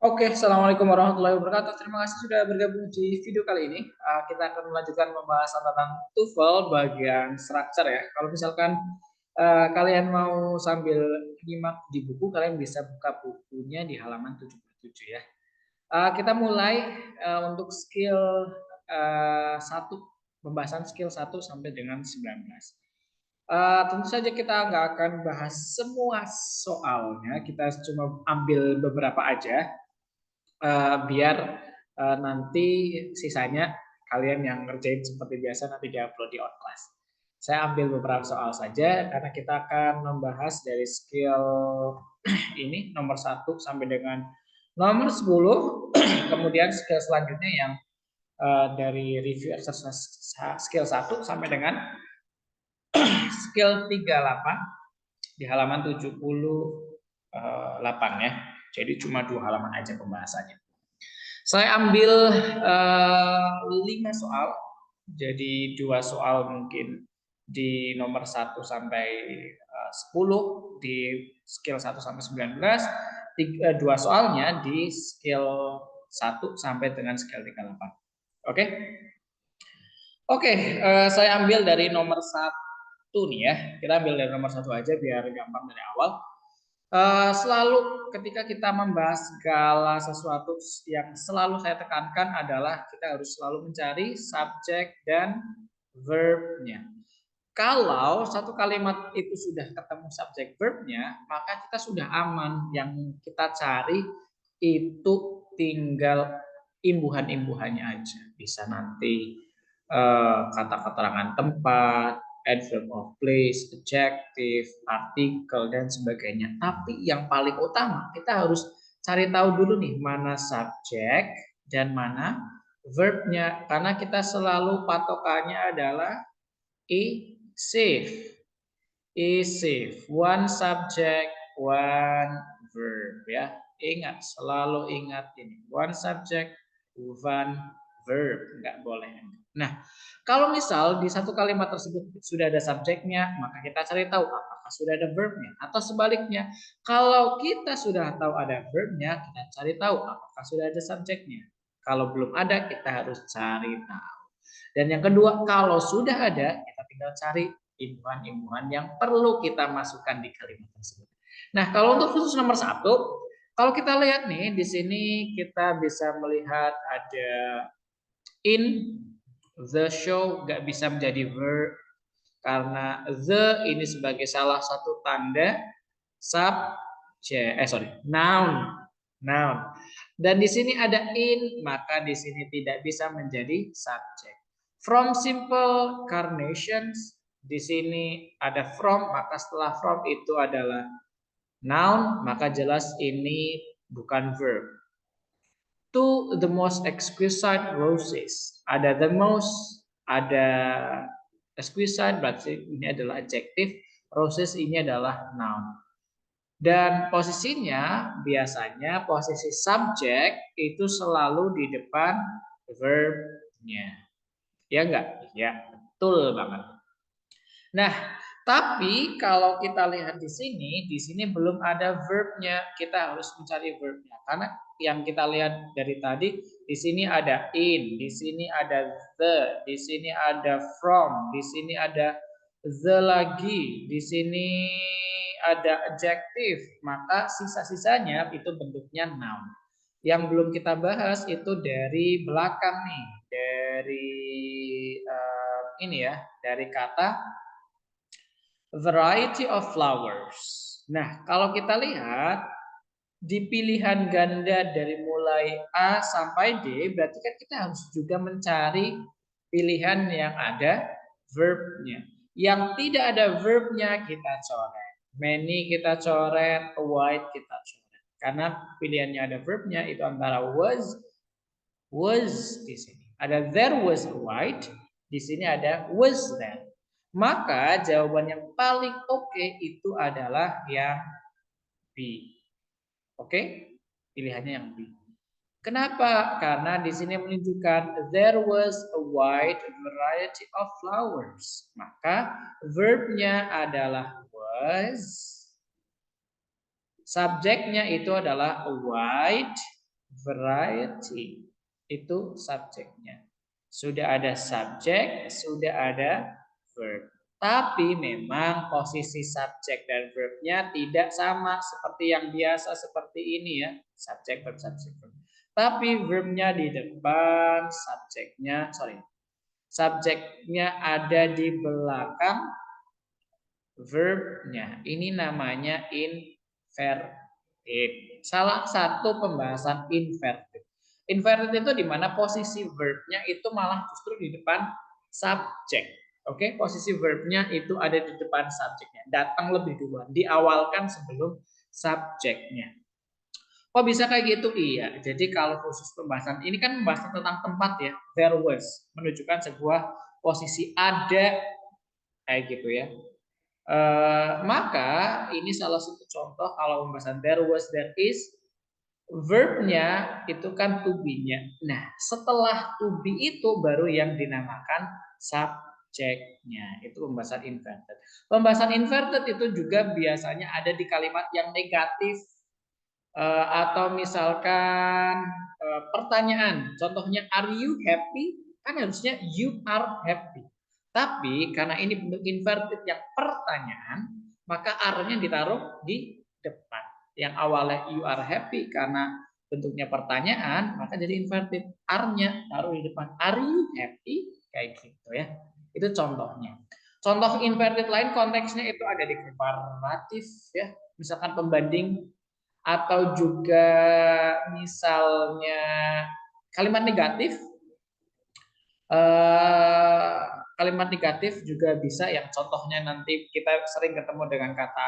Oke, assalamualaikum warahmatullahi wabarakatuh. Terima kasih sudah bergabung di video kali ini. Kita akan melanjutkan pembahasan tentang TOEFL bagian structure ya. Kalau misalkan kalian mau sambil nyimak di buku, kalian bisa buka bukunya di halaman 77 ya. Kita mulai untuk skill 1, pembahasan skill 1 sampai dengan 19. Tentu saja kita nggak akan bahas semua soalnya, kita cuma ambil beberapa aja. Biar nanti sisanya kalian yang ngerjain seperti biasa nanti diupload di on class. Saya ambil beberapa soal saja karena kita akan membahas dari skill ini nomor 1 sampai dengan nomor 10. Kemudian skill selanjutnya yang dari review exercise skill 1 sampai dengan skill 38 di halaman 78 ya. Jadi cuma 2 halaman aja pembahasannya. Saya ambil 5 soal, jadi 2 soal mungkin di nomor 1 sampai 10 di skill 1 sampai 19, 2 soalnya di skill 1 sampai dengan skill 38. Oke? Oke, saya ambil dari nomor 1 nih ya. Kita ambil dari nomor 1 aja biar gampang dari awal. Selalu ketika kita membahas segala sesuatu yang selalu saya tekankan adalah kita harus selalu mencari subjek dan verb-nya. Kalau satu kalimat itu sudah ketemu subjek verb-nya, maka kita sudah aman. Yang kita cari itu tinggal imbuhan-imbuhannya aja. Bisa nanti kata keterangan tempat, adverb of place, adjective, artikel, dan sebagainya. Tapi yang paling utama kita harus cari tahu dulu nih mana subjek dan mana verbnya. Karena kita selalu patokannya adalah safe. Safe. One subject, one verb ya. Ingat, selalu ingat ini. One subject, one verb. Nggak boleh. Nah, kalau misal di satu kalimat tersebut sudah ada subjeknya, maka kita cari tahu apakah sudah ada verbnya. Atau sebaliknya, kalau kita sudah tahu ada verbnya, kita cari tahu apakah sudah ada subjeknya. Kalau belum ada, kita harus cari tahu. Dan yang kedua, kalau sudah ada, kita tinggal cari imbuhan-imbuhan yang perlu kita masukkan di kalimat tersebut. Nah, kalau untuk khusus nomor 1, kalau kita lihat nih, di sini kita bisa melihat ada in the show, nggak bisa menjadi verb karena the ini sebagai salah satu tanda noun. Dan di sini ada in, maka di sini tidak bisa menjadi subject. From simple carnations, di sini ada from, maka setelah from itu adalah noun, maka jelas ini bukan verb. To the most exquisite roses, ada the most, ada exquisite, berarti ini adalah adjective, roses ini adalah noun. Dan posisinya biasanya posisi subjek itu selalu di depan verbnya. Ya enggak? Ya, betul banget. Nah, tapi kalau kita lihat di sini belum ada verbnya. Kita harus mencari verbnya. Karena yang kita lihat dari tadi, di sini ada in, di sini ada the, di sini ada from, di sini ada the lagi, di sini ada adjective, maka sisa-sisanya itu bentuknya noun. Yang belum kita bahas itu dari belakang nih, dari ini ya, dari kata variety of flowers. Nah, kalau kita lihat di pilihan ganda dari mulai A sampai D, berarti kan kita harus juga mencari pilihan yang ada verbnya. Yang tidak ada verbnya kita coret. Many kita coret, white kita coret. Karena pilihannya ada verbnya itu antara was di sini. Ada there was a white, di sini ada was there. Maka jawaban yang paling oke itu adalah yang B. Oke? Pilihannya yang B. Kenapa? Karena di sini menunjukkan there was a wide variety of flowers. Maka verbnya adalah was. Subjeknya itu adalah a wide. variety. Itu subjeknya. Sudah ada subjek, sudah ada verb. Tapi memang posisi subjek dan verbnya tidak sama seperti yang biasa seperti ini ya. Subjek, verb, subjek, verb. Tapi verbnya di depan, subjeknya ada di belakang verbnya. Ini namanya inverted. Salah satu pembahasan inverted. Inverted itu di mana posisi verbnya itu malah justru di depan subjek. Oke, posisi verbnya itu ada di depan subjeknya. Datang lebih duluan, diawalkan sebelum subjeknya. Oh bisa kayak gitu? Iya. Jadi kalau khusus pembahasan ini kan membahas tentang tempat ya. There was menunjukkan sebuah posisi ada kayak gitu ya. Maka ini salah satu contoh kalau pembahasan there was, there is, verbnya itu kan to be-nya. Nah, setelah to be itu baru yang dinamakan subjeknya. Itu pembahasan inverted. Pembahasan inverted itu juga biasanya ada di kalimat yang negatif atau misalkan pertanyaan. Contohnya are you happy? Kan harusnya you are happy. Tapi karena ini bentuk inverted yang pertanyaan, maka are-nya ditaruh di depan. Yang awalnya you are happy karena bentuknya pertanyaan, maka jadi inverted. Are-nya taruh di depan. Are you happy? Kayak gitu ya. Itu contohnya. Contoh inverted lain konteksnya itu ada di komparatif ya. Misalkan pembanding atau juga misalnya kalimat negatif. Kalimat negatif juga bisa yang contohnya nanti kita sering ketemu dengan kata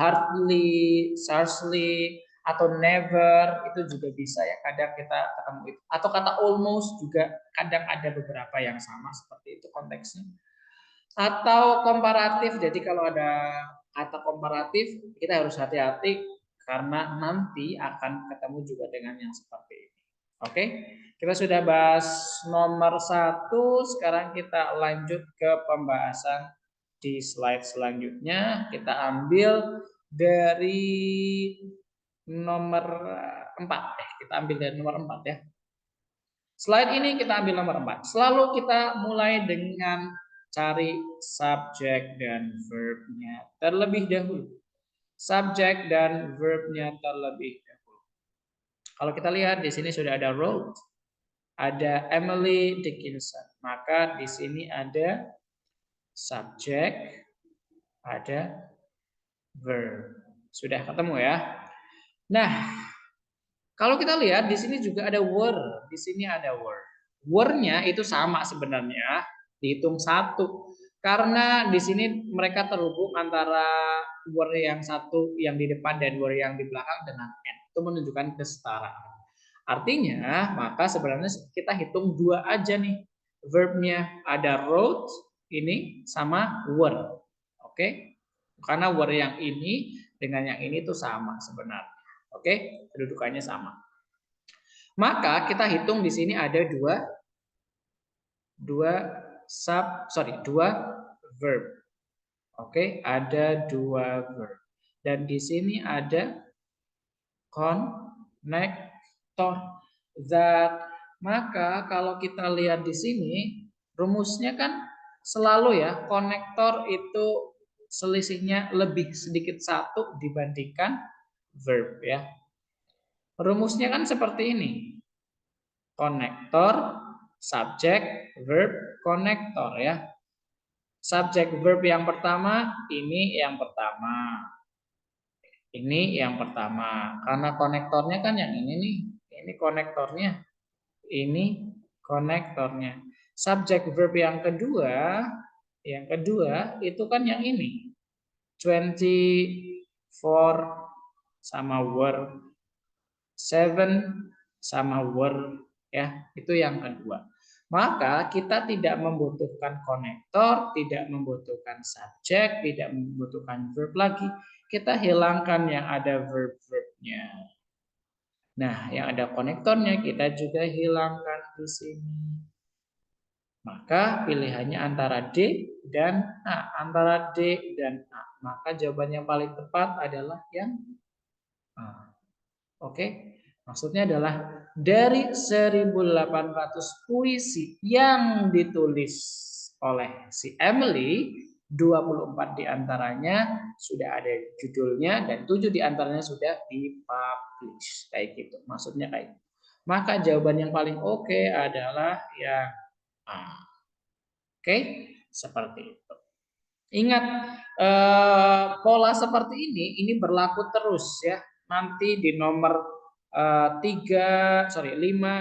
hardly, scarcely, atau never, itu juga bisa ya kadang kita ketemu itu. Atau kata almost juga kadang ada beberapa yang sama seperti itu konteksnya. Atau komparatif, jadi kalau ada kata komparatif kita harus hati-hati karena nanti akan ketemu juga dengan yang seperti ini. Oke, kita sudah bahas nomor 1, sekarang kita lanjut ke pembahasan di slide selanjutnya. Kita ambil dari nomor 4 kita ambil dari nomor 4 ya. Slide ini kita ambil nomor 4. Selalu kita mulai dengan cari subjek dan verbnya terlebih dahulu. Subjek dan verbnya terlebih dahulu. Kalau kita lihat di sini sudah ada wrote, ada Emily Dickinson. Maka di sini ada subjek, ada verb. Sudah ketemu ya? Nah, kalau kita lihat di sini juga ada were, di sini ada were. Were-nya itu sama sebenarnya, dihitung 1. Karena di sini mereka terhubung antara were yang satu yang di depan dan were yang di belakang dengan and. Itu menunjukkan kesetaraan. Artinya, maka sebenarnya kita hitung 2 aja nih. Verbnya ada wrote ini sama were. Oke? Karena were yang ini dengan yang ini itu sama sebenarnya. Oke, kedudukannya sama. Maka kita hitung di sini ada dua verb. Oke, ada 2 verb. Dan di sini ada connector that. Maka kalau kita lihat di sini rumusnya kan selalu ya konektor itu selisihnya lebih sedikit 1 dibandingkan verb ya. Rumusnya kan seperti ini. Konektor, subjek, verb, konektor ya. Subjek verb yang pertama, ini yang pertama. Ini yang pertama. Karena konektornya kan yang ini nih. Ini konektornya. Ini konektornya. Subjek verb yang kedua itu kan yang ini. 24 sama were, 7 sama were ya, itu yang kedua. Maka kita tidak membutuhkan konektor, tidak membutuhkan subjek, tidak membutuhkan verb lagi. Kita hilangkan yang ada verb-verbnya. Nah, yang ada konektornya kita juga hilangkan di sini. Maka pilihannya antara D dan A. Antara D dan A. Maka jawaban yang paling tepat adalah yang A. Oke, maksudnya adalah dari 1.800 puisi yang ditulis oleh si Emily, 24 diantaranya sudah ada judulnya dan 7 diantaranya sudah dipublish. Kayak gitu, maksudnya kayak gitu. Maka jawaban yang paling oke adalah yang A. Oke, seperti itu. Ingat, pola seperti ini berlaku terus ya. Nanti di nomor 5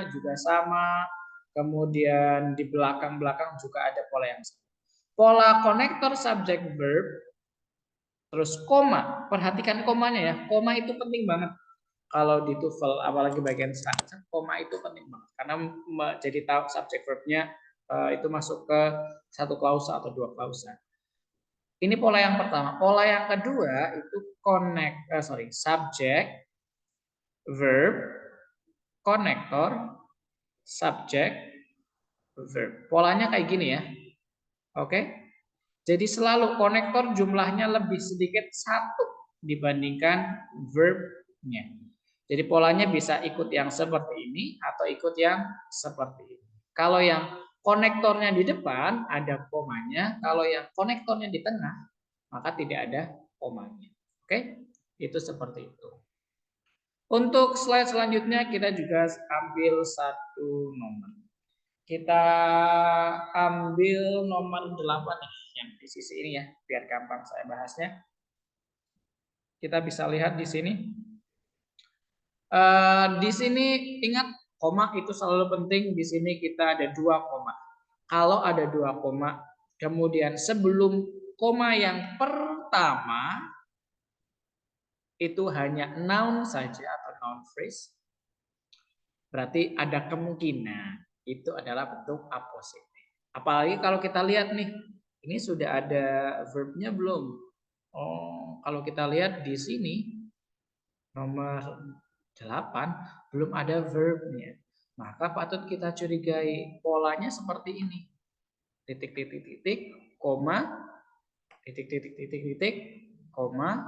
juga sama. Kemudian di belakang-belakang juga ada pola yang sama. Pola konektor subject verb, terus koma. Perhatikan komanya ya. Koma itu penting banget. Kalau di TOEFL, apalagi bagian structure, koma itu penting banget. Karena jadi tahu subject verbnya itu masuk ke satu klausa atau dua klausa. Ini pola yang pertama. Pola yang kedua itu subject, verb, konektor, subject, verb. Polanya kayak gini ya. Oke. Jadi selalu konektor jumlahnya lebih sedikit satu dibandingkan verbnya. Jadi polanya bisa ikut yang seperti ini atau ikut yang seperti ini. Kalau yang konektornya di depan ada komanya, kalau yang konektornya di tengah maka tidak ada komanya. Oke? Itu seperti itu. Untuk slide selanjutnya kita juga ambil satu nomor. Kita ambil nomor 8 nih yang di sisi ini ya, biar gampang saya bahasnya. Kita bisa lihat di sini. Di sini ingat koma itu selalu penting. Di sini kita ada 2 koma. Kalau ada 2 koma, kemudian sebelum koma yang pertama itu hanya noun saja atau noun phrase, berarti ada kemungkinan itu adalah bentuk apositif. Apalagi kalau kita lihat nih, ini sudah ada verbnya belum? Oh, kalau kita lihat di sini nomor 8 belum ada verbnya. Maka patut kita curigai polanya seperti ini. Titik titik titik, koma, titik titik titik titik, koma,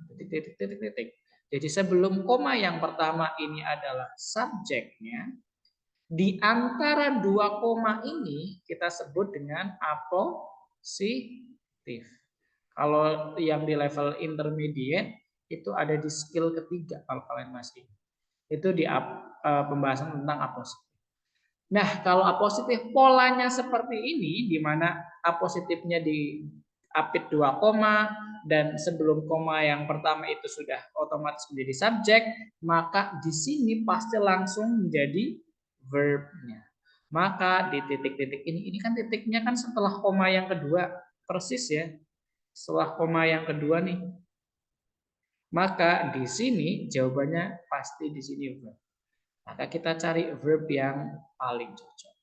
titik titik titik titik. Jadi sebelum koma yang pertama ini adalah subjeknya, di antara 2 koma ini kita sebut dengan apositif. Kalau yang di level intermediate itu ada di skill ketiga kalau kalian masih. Itu di pembahasan tentang apositif. Nah, kalau apositif polanya seperti ini, di mana apositifnya diapit 2 koma, dan sebelum koma yang pertama itu sudah otomatis menjadi subjek, maka di sini pasti langsung menjadi verbnya. Maka di titik-titik ini kan titiknya kan setelah koma yang kedua, persis ya. Setelah koma yang kedua nih. Maka di sini jawabannya pasti di sini verb. Maka kita cari verb yang paling cocok.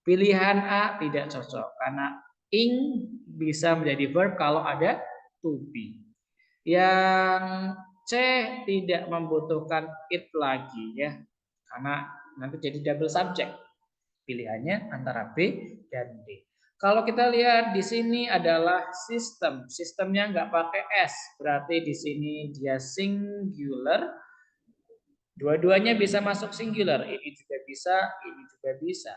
Pilihan A tidak cocok karena ing bisa menjadi verb kalau ada to be. Yang C tidak membutuhkan it lagi ya. Karena nanti jadi double subject. Pilihannya antara B dan D. Kalau kita lihat di sini adalah sistem. Sistemnya nggak pakai S. Berarti di sini dia singular. Dua-duanya bisa masuk singular, ini juga bisa, ini juga bisa.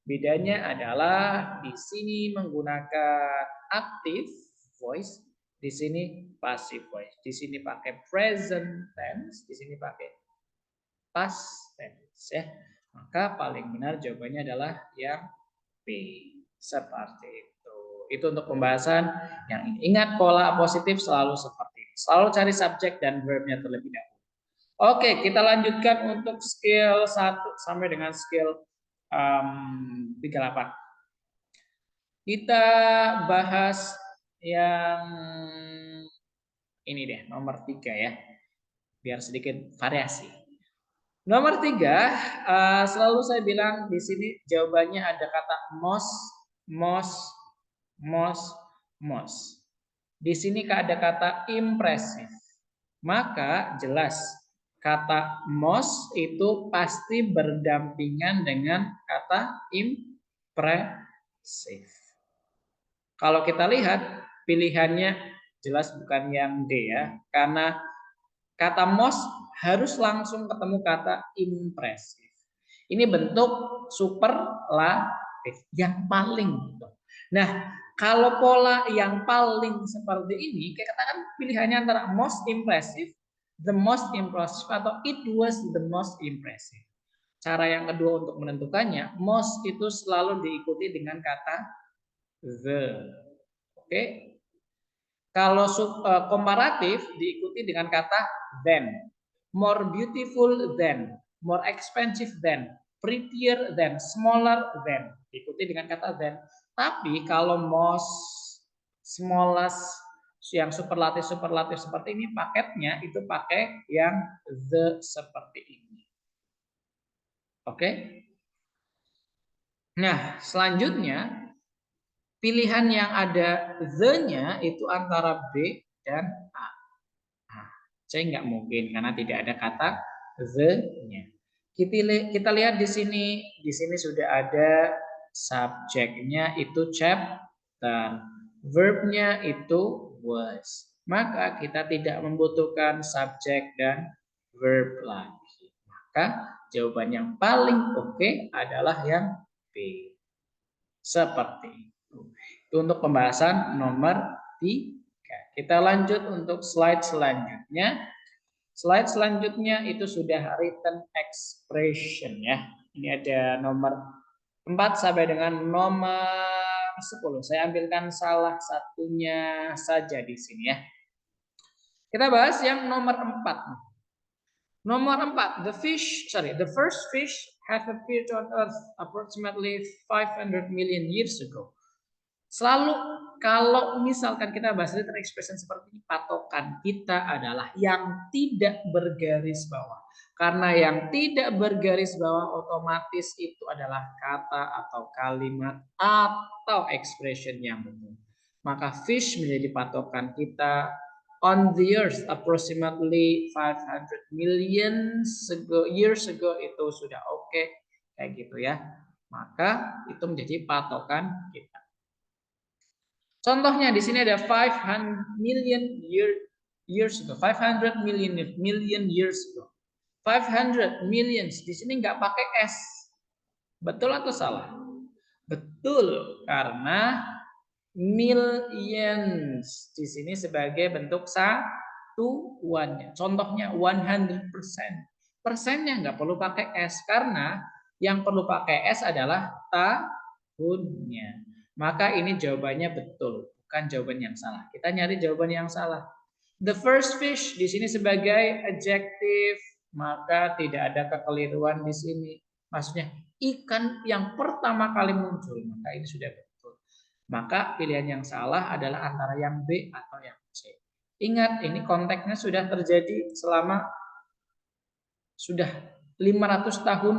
Bedanya adalah di sini menggunakan active voice, di sini passive voice. Di sini pakai present tense, di sini pakai past tense ya. Maka paling benar jawabannya adalah yang B. Seperti itu. Itu untuk pembahasan yang ini. Ingat pola positif selalu seperti ini. Selalu cari subjek dan verbnya terlebih dahulu. Oke, kita lanjutkan untuk skill 1 sampai dengan skill 38. Kita bahas yang ini deh, nomor 3 ya. Biar sedikit variasi. Nomor 3, selalu saya bilang di sini jawabannya ada kata most. Di sini ada kata impresif. Maka jelas kata most itu pasti berdampingan dengan kata impresif. Kalau kita lihat pilihannya jelas bukan yang D ya, karena kata most harus langsung ketemu kata impressive. Ini bentuk superlatif yang paling. Nah, kalau pola yang paling seperti ini, kita katakan pilihannya antara most impressive, the most impressive, atau it was the most impressive. Cara yang kedua untuk menentukannya, most itu selalu diikuti dengan kata the. Oke. Kalau komparatif diikuti dengan kata than. More beautiful than, more expensive than, prettier than, smaller than. Diikuti dengan kata than. Tapi kalau most, smallest, yang superlatif seperti ini, paketnya itu pakai yang the seperti ini. Oke? Nah, selanjutnya pilihan yang ada the-nya itu antara B dan A. Nah, C nggak mungkin karena tidak ada kata the-nya. Kita lihat di sini sudah ada subjeknya itu chapter, verbnya itu was. Maka kita tidak membutuhkan subjek dan verb lagi. Maka jawaban yang paling oke adalah yang B. Seperti itu. Itu untuk pembahasan nomor 3. Kita lanjut untuk slide selanjutnya. Slide selanjutnya itu sudah written expression ya. Ini ada nomor 4 sampai dengan nomor 10. Saya ambilkan salah satunya saja di sini ya. Kita bahas yang nomor 4. Nomor 4, the first fish have appeared on Earth approximately 500 million years ago. Selalu kalau misalkan kita bahas written expression seperti ini, patokan kita adalah yang tidak bergaris bawah. Karena yang tidak bergaris bawah otomatis itu adalah kata atau kalimat atau expression yang betul. Maka fish menjadi patokan kita. On the earth approximately 500 million years ago itu sudah oke, kayak gitu ya. Maka itu menjadi patokan kita. Contohnya di sini ada 500 million years ago. 500 million years ago. 500 millions di sini nggak pakai s. Betul atau salah? Betul, karena millions di sini sebagai bentuk satuannya. Contohnya 100%. Persennya nggak perlu pakai s karena yang perlu pakai s adalah tahunnya. Maka ini jawabannya betul, bukan jawaban yang salah. Kita nyari jawaban yang salah. The first fish di sini sebagai adjective, maka tidak ada kekeliruan di sini. Maksudnya ikan yang pertama kali muncul, maka ini sudah betul. Maka pilihan yang salah adalah antara yang B atau yang C. Ingat, ini konteksnya sudah terjadi selama sudah 500 tahun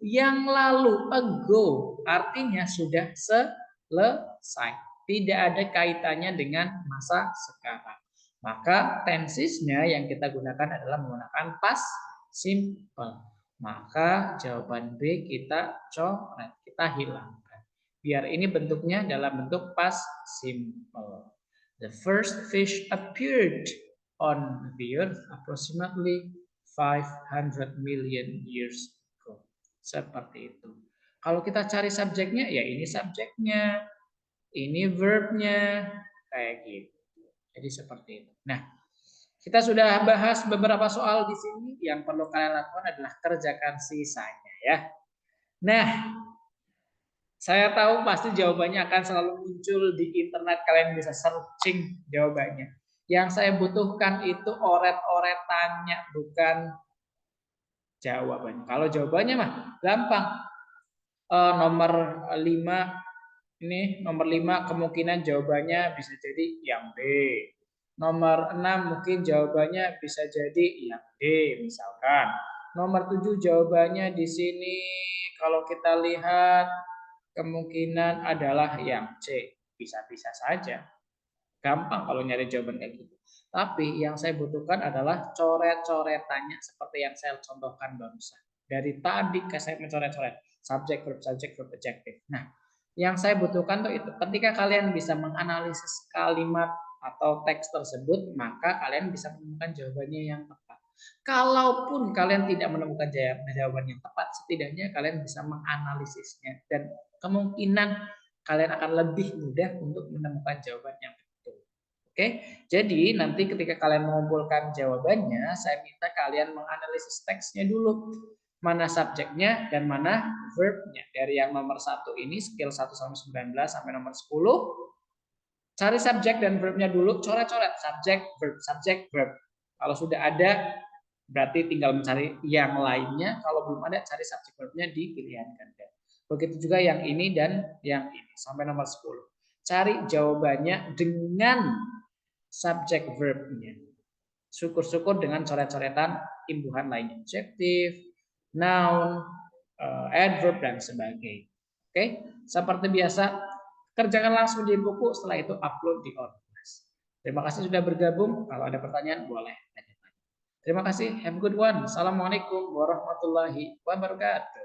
yang lalu, ago, artinya sudah selesai. Tidak ada kaitannya dengan masa sekarang. Maka tensesnya yang kita gunakan adalah menggunakan past simple. Maka jawaban B kita coret, kita hilangkan. Biar ini bentuknya dalam bentuk past simple. The first fish appeared on the earth approximately 500 million years ago. Seperti itu. Kalau kita cari subjeknya, ya ini subjeknya, ini verbnya, kayak gitu. Jadi seperti itu. Nah, kita sudah bahas beberapa soal di sini. Yang perlu kalian lakukan adalah kerjakan sisanya ya. Nah, saya tahu pasti jawabannya akan selalu muncul di internet. Kalian bisa searching jawabannya. Yang saya butuhkan itu oret-oretannya, bukan jawabannya. Kalau jawabannya mah gampang. Nomor 5 ini nomor 5 kemungkinan jawabannya bisa jadi yang B. Nomor 6 mungkin jawabannya bisa jadi yang D misalkan. Nomor 7 jawabannya di sini kalau kita lihat kemungkinan adalah yang C. Bisa-bisa saja. Gampang kalau nyari jawaban kayak gitu. Tapi yang saya butuhkan adalah coret-coretannya seperti yang saya contohkan barusan. Dari tadi saya mencoret-coret subjek, verb, adjective. Nah, yang saya butuhkan tuh itu ketika kalian bisa menganalisis kalimat atau teks tersebut, maka kalian bisa menemukan jawabannya yang tepat. Kalaupun kalian tidak menemukan jawaban yang tepat, setidaknya kalian bisa menganalisisnya dan kemungkinan kalian akan lebih mudah untuk menemukan jawaban yang betul. Oke, jadi nanti ketika kalian mengumpulkan jawabannya, saya minta kalian menganalisis teksnya dulu. Mana subjeknya dan mana verbnya. Dari yang nomor 1 ini, skill 1 sampai 19 sampai nomor 10, cari subjek dan verbnya dulu, coret-coret subjek, verb. Kalau sudah ada, berarti tinggal mencari yang lainnya. Kalau belum ada, cari subjek verbnya di pilihan ganda. Begitu juga yang ini dan yang ini sampai nomor 10. Cari jawabannya dengan subjek verbnya. Syukur-syukur dengan coret-coretan imbuhan lainnya, adjektif, noun, adverb dan sebagainya. Oke, seperti biasa kerjakan langsung di buku, setelah itu upload di Orklas. Terima kasih sudah bergabung. Kalau ada pertanyaan boleh tanya. Terima kasih. Have a good one. Assalamualaikum warahmatullahi wabarakatuh.